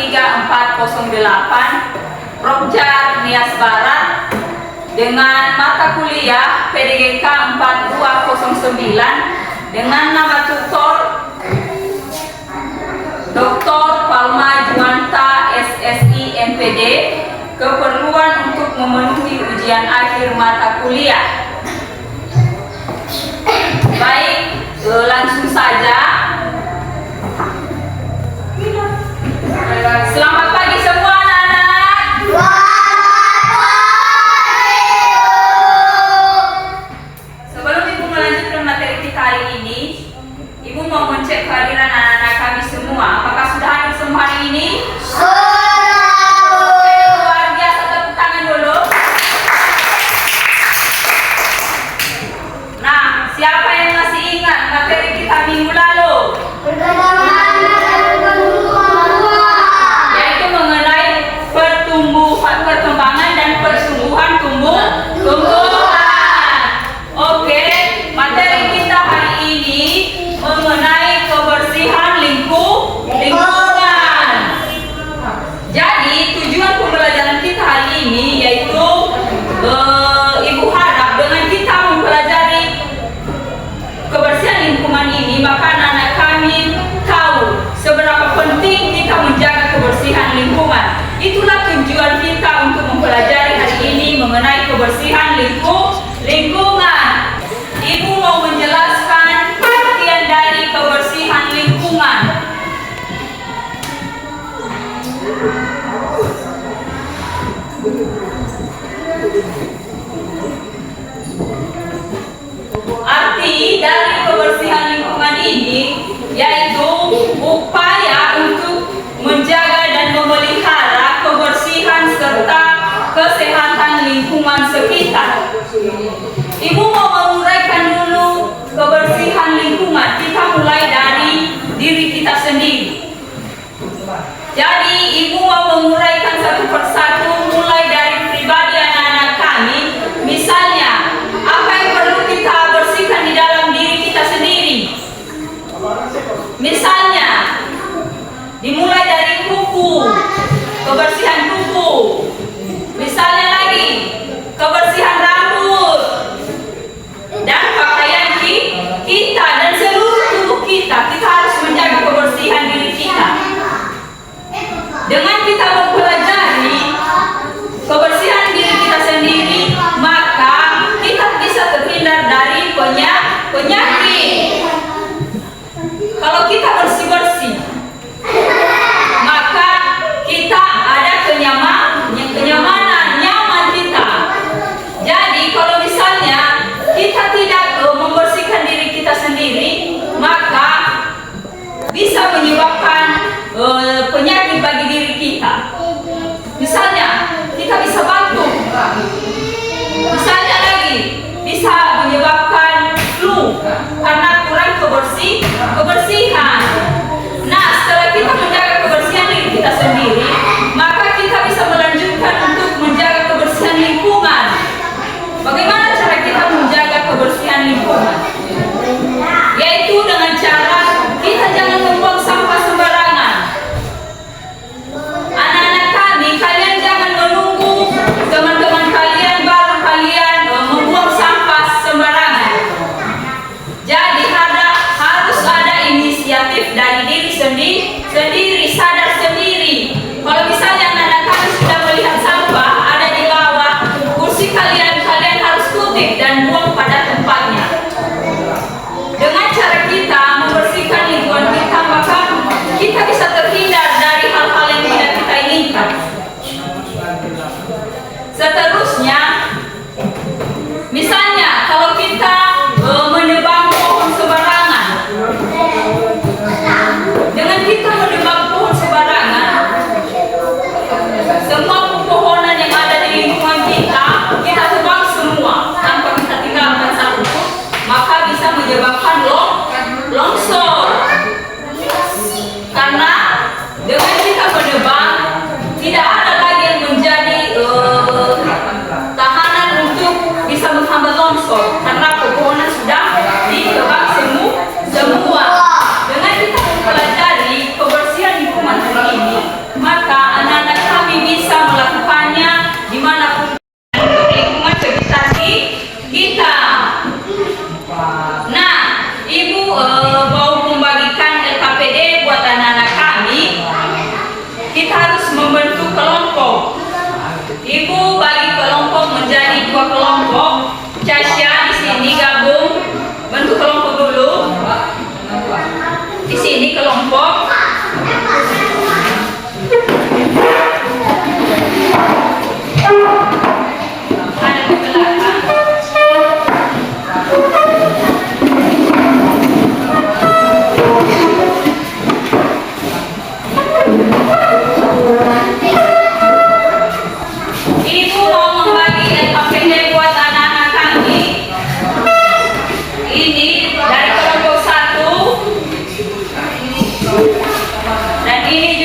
3408 Rokjar Nias Barat dengan mata kuliah PDGK 4209 dengan nama tutor Dr. Palma Juwanta SSI MPD, keperluan untuk memenuhi ujian akhir mata kuliah. Baik, langsung saja. Selamat pagi semua anak-anak. Sebelum Ibu melanjutkan materi kita hari ini, Ibu mau mencek kehadiran anak-anak kami semua. Apakah sudah hadir semua hari ini? Luar biasa, tepuk tangan dulu. Nah, siapa yang masih ingat materi kita minggu lalu? Yaitu mengenai perkembangan dan pertumbuhan tumbuhan. Oke, materi kita hari ini mengenai kebersihan lingkungan. Jadi tujuan pembelajaran kita hari ini yaitu Ibu harap dengan kita mempelajari kebersihan lingkungan ini, maka anak-anak kami tahu seberapa penting kita menjaga kebersihan lingkungan. Itulah tujuan kita untuk mempelajari hari ini mengenai kebersihan lingkungan. Ibu mau menjelaskan pengertian dari kebersihan lingkungan. Arti dari kebersihan lingkungan ini yaitu upaya untuk menjaga dan memelihara kebersihan serta kesehatan lingkungan sekitar. Ibu mau menguraikan dulu kebersihan lingkungan. Kita mulai dari diri kita sendiri. Jadi Ibu mau menguraikan satu persatu mulai dari pribadi anak-anak kami. Misalnya, apa yang perlu kita bersihkan di dalam diri kita sendiri? Misalnya, dimulai dari kuku, kebersihan kuku. Misalnya lagi, kebersihan rambut dan pakaian kita dan seluruh tubuh kita. Kita harus menjaga kebersihan diri kita. Dengan kita mempelajari kebersihan diri kita sendiri, maka kita bisa terhindar dari penyakit. Kalau kita bersih-bersih, maka kita ada kenyamanan.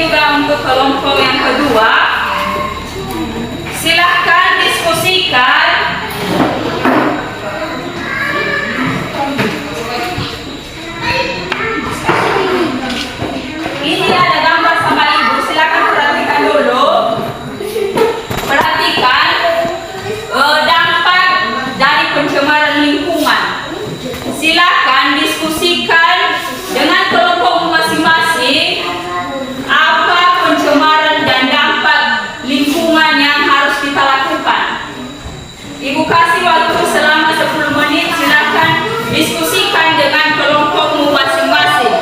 juga untuk kelompok yang kedua. Silahkan diskusikan. Ini ada gambar sama ibu, silahkan perhatikan dulu. Perhatikan dampak dari pencemaran lingkungan. Silakan diskusikan dengan kelompok masing-masing apa pencemaran dan dampak lingkungan yang harus kita lakukan. Ibu kasih waktu selama 10 menit, silakan diskusikan dengan kelompokmu masing-masing.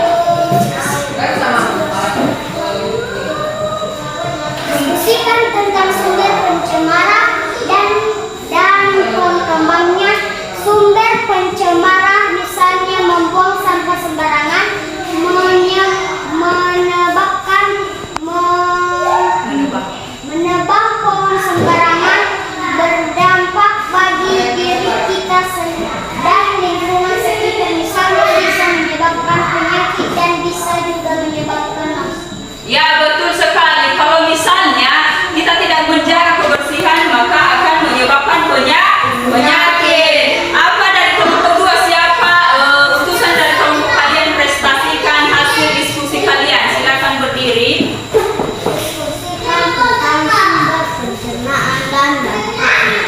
Diskusikan tentang sumber pencemaran dan pengembangnya. Sumber pencemaran misalnya membuang sampah sembarangan, menebang pohon sembarangan, berdampak bagi diri kita dan lingkungan sekitar. Misalnya bisa menyebabkan penyakit dan bisa juga menyebabkan Ya, betul sekali. Kalau misalnya kita tidak menjaga kebersihan, maka akan menyebabkan penyakit. Apa dari kelompok kedua? Siapa utusan dari kelompok kalian? Prestasikan hasil diskusi kalian. Silakan berdiri. diskusikan tentang sumber pencernaan dan dampaknya.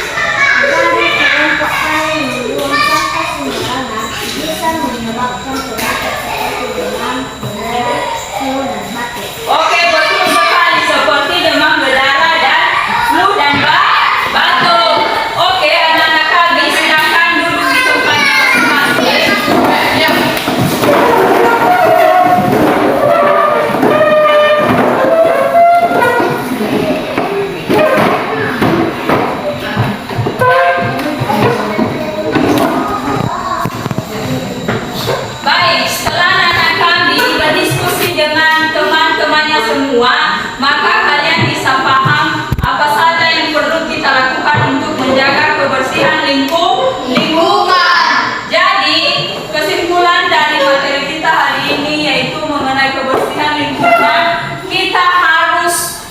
Dari kelompok kalian membuang sampah sembarangan bisa menyebabkan penyakit seperti demam, berdarah, flu dan batuk. Oke, betul sekali. Seperti demam berdarah dan flu dan batuk. Oke, anak-anak kami silakan duduk di tempatnya masing-masing. Baik, setelah anak kami berdiskusi dengan teman-temannya semua, maka kalian bisa paham apa saja yang perlu kita lakukan untuk menjaga kebersihan lingkungan. Jadi, kesimpulan dari materi kita hari ini yaitu mengenai kebersihan lingkungan, kita harus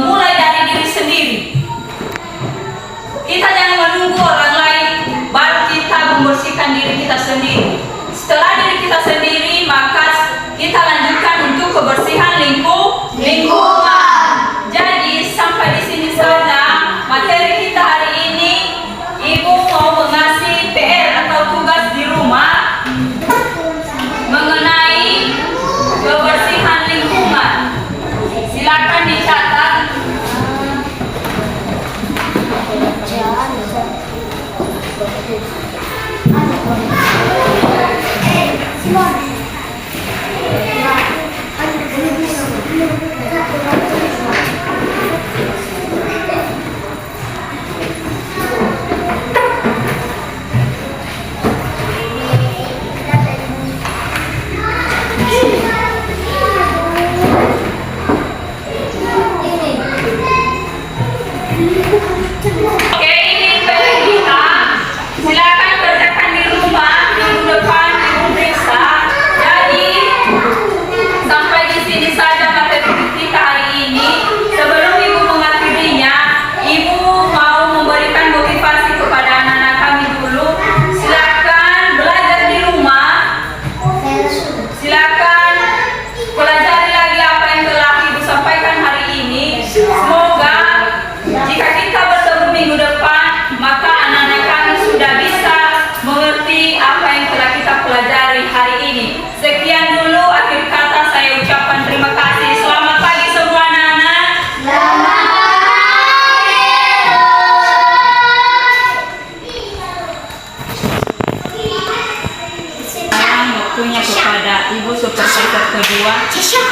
mulai dari diri sendiri. Kita jangan menunggu orang lain, baru kita membersihkan diri kita sendiri. Setelah diri kita sendiri, maka kita lanjutkan untuk kebersihan lingkungan. Jadi sampai di sini saja materi kita hari ini. Ibu mau mengasih PR atau tugas di rumah mengenai kebersihan lingkungan. Silakan dicatat. Oke, ini PR kita. Silakan kerjakan di rumah. Minggu depan ibu periksa. Jadi sampai di sini saja materi kita hari ini. Sebelum ibu mengakhirinya, ibu mau memberikan motivasi kepada anak-anak kami dulu. Silakan belajar di rumah. Silakan pelajari lagi apa yang telah ibu sampaikan hari ini. Semoga jika kita bertemu minggu depan, maka anak-anak kami sudah bisa mengerti apa yang telah kita pelajari hari ini. Sekian dulu akhir kata, saya ucapkan terima kasih. Selamat pagi semua anak-anak. Sekarang waktunya kepada ibu supervisor kedua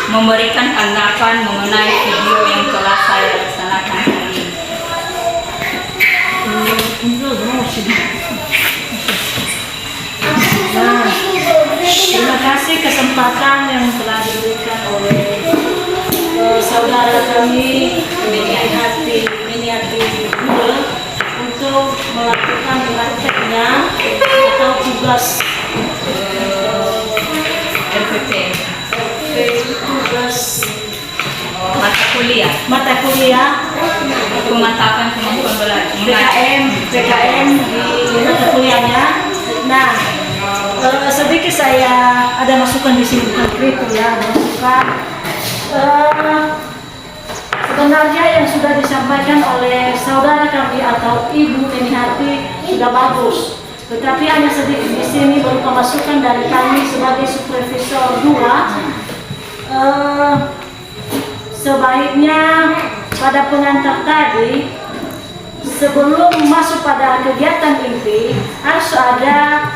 memberikan tanggapan mengenai video yang telah saya laksanakan hari ini. Terima kasih kesempatan yang telah diberikan oleh saudara kami Miniati Google untuk melakukan prakteknya atau tugas RPP. tugas mata kuliah pemantapan kemampuan belajar. PKM di mata kuliahnya. Nah, sedikit saya ada masukan di sini konkret ya, ada masukan. Sebenarnya yang sudah disampaikan oleh saudara kami atau Ibu Neni Hati sudah bagus, tetapi hanya sedikit di sini berupa masukan dari kami sebagai supervisor 2. Sebaiknya pada pengantar tadi, sebelum masuk pada kegiatan inti harus ada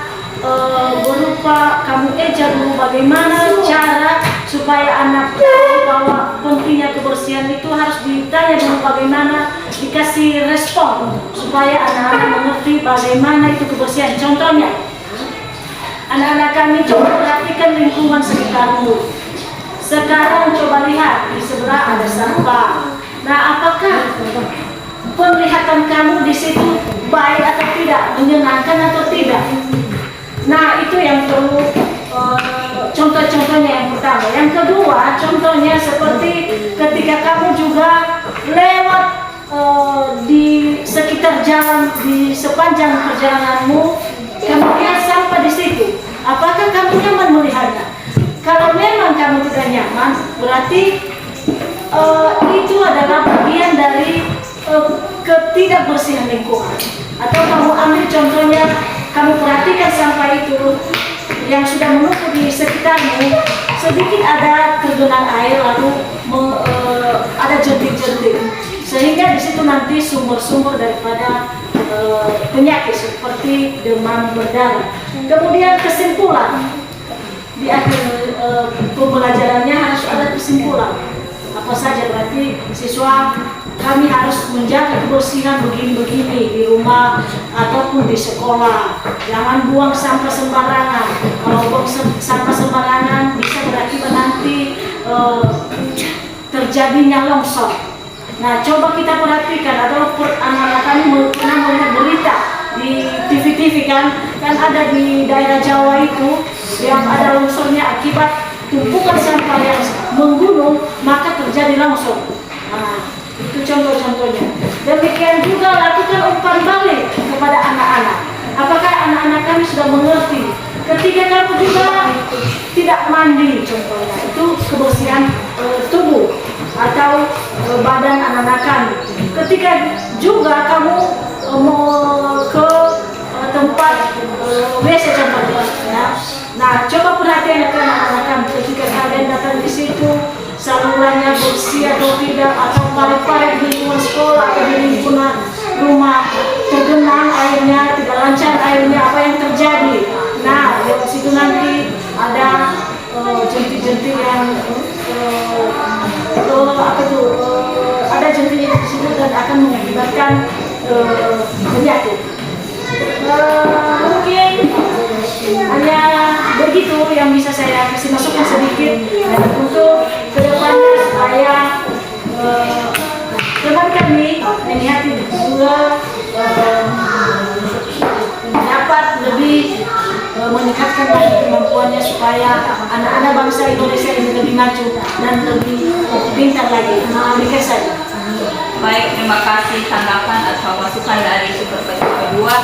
berupa kamu eja dulu bagaimana cara supaya anak tahu bahwa pentingnya kebersihan itu harus ditanya dulu bagaimana dikasih respon supaya anak-anak mengerti bagaimana itu kebersihan. Contohnya, anak-anak kami coba perhatikan lingkungan sekitarmu. Sekarang coba lihat di sebelah ada sampah. Nah, apakah penglihatan kamu di situ baik atau tidak, menyenangkan atau tidak? Nah, itu yang perlu contoh-contohnya yang pertama. Yang kedua, contohnya seperti ketika kamu juga lewat di sekitar jalan, di sepanjang perjalananmu, kamu lihat sampah di situ. Apakah kamu nyaman melihatnya? Kalau memang kamu tidak nyaman, berarti itu adalah bagian dari ketidakbersihan lingkungan. Atau kamu ambil contohnya, kamu perhatikan sampah itu yang sudah menumpuk di sekitarmu, sedikit ada tergenang air lalu ada jentik-jentik, sehingga di situ nanti sumber-sumber daripada penyakit seperti demam berdarah. Kemudian kesimpulan di akhir pembelajarannya harus ada kesimpulan. Apa saja berarti siswa kami harus menjaga kebersihan begini-begini di rumah ataupun di sekolah. Jangan buang sampah sembarangan. Kalau buang sampah sembarangan bisa berakibat nanti terjadinya longsor. Nah, coba kita perhatikan, atau anak-anak kami pernah melihat berita di TV-TV kan ada di daerah Jawa itu yang ada longsornya akibat tumpukan sampah yang menggunung, maka terjadi longsor. Nah, itu contoh-contohnya. Demikian juga lakukan umpan balik kepada anak-anak. Apakah anak-anak kami sudah mengerti? Ketika kamu juga tidak mandi, contohnya, itu kebersihan tubuh atau badan anak-anak kami. Ketika juga kamu mau ke tempat WC contohnya. Nah, coba perhatian anak-anak kamu ketika kalian datang di situ, salurannya bersih atau tidak, atau parit-parit di lingkungan sekolah atau di lingkungan rumah tergenang airnya, tidak lancar airnya, apa yang terjadi? Nah, di situ nanti ada jentik-jentik yang ada jentik di situ dan akan mengakibatkan penyakit. Mungkin hanya begitu yang bisa saya kasih masukan sedikit, dan untuk kedepannya supaya teman kami Neni Hati juga dapat lebih meningkatkan lagi kemampuannya supaya anak-anak bangsa Indonesia ini lebih maju dan lebih pintar lagi. Demikian saja. Baik, terima kasih tanggapan atau masukan dari supervisor kedua.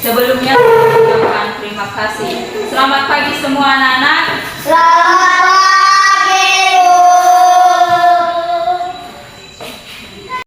Sebelumnya saya ucapkan terima kasih. Selamat pagi semua anak-anak. Selamat